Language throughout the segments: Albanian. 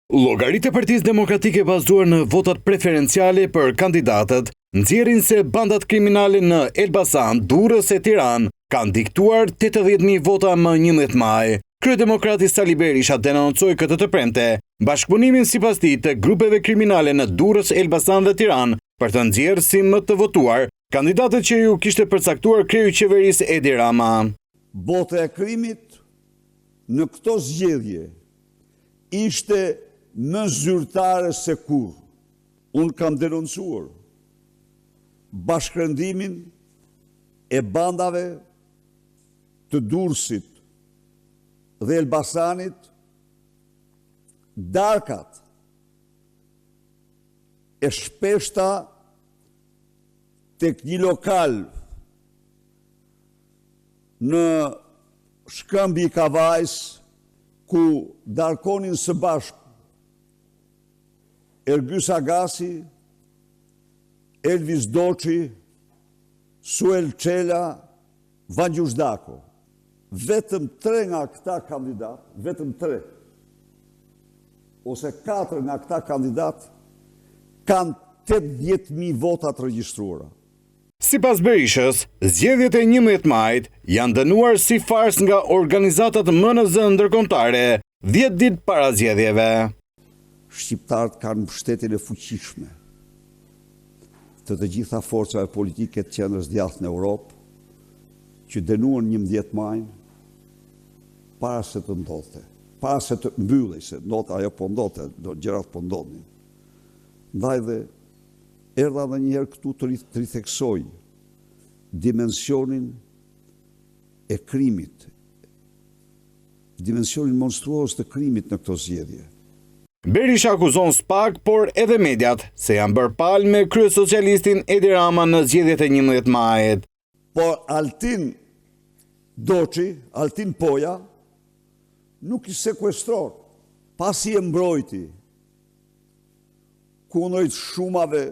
Llogaritë e Partisë Demokratike bazuar në votat preferenciale për kandidatët nxjerrin se bandat kriminale në Elbasan, Durrës e Tiranë kanë diktuar 80.000 vota më 11 maj. Kryedemokrati Sali Berisha denoncoi këtë të premte bashkëpunimin sipas tij të grupeve kriminale në Durrës, Elbasan dhe Tiranë për të nxjerrë si më të votuar kandidatët që ju kishte përcaktuar kreu i qeverisë Edi Rama. Bota e krimit në këto zgjedhje ishte më zyrtare se kur. Unë kam denoncuar bashkërendimin e bandave të Durrësit dhe Elbasanit, darkat e shpeshta tek një lokal në Shkëmbi i Kavajës, ku darkonin së bashku Ergjys Agasi, Elvis Doçi, Suel Çela, Vangjus Dako. Vetëm 3 nga këta kandidat, vetëm 3 ose 4 nga këta kandidat kanë 80.000 vota të regjistruara. Sipas Berishës, zgjedhjet e 11 majit janë dënuar si fars nga organizatat MNZ ndërkombëtare 10 ditë para zgjedhjeve. Shqiptarët kanë mbështetjen e fuqishme të gjitha forcave politike të qendrës djathtë në Europë, që dënuan 11 majin para se të ndodhte, para se të mbyllej, se ndodhte ajo po ndodhte, gjërat po ndodhin. Ndaj dhe erdha edhe një herë këtu të ritheksoj dimensionin e krimit, dimensionin monstruoz të krimit në këto zgjedhje. Berisha akuzon SPAK, por edhe mediat, se janë bërë palë me kryesocialistin Edi Rama në zgjedhjet e 11 majit. Por Altin Doçi, Altin Poja, nuk i sekuestror, pasi e mbrojti kundrejt shumave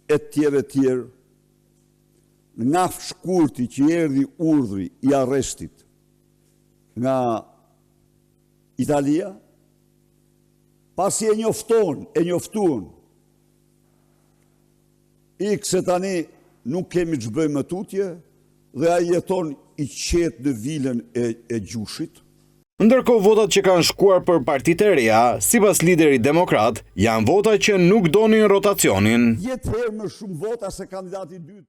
e tjerë, nga shkurti që erdhi urdhri i arrestit nga Italia, pasi e njoftuan, se tani nuk kemi që bëjmë më tutje, dhe ai jeton i qetë në vilën e Gjushit. Ndërkohë votat që kanë shkuar për partitë e reja, sipas liderit demokrat, janë vota që nuk donin rotacionin. 10 herë më shumë vota se kandidati i dytë.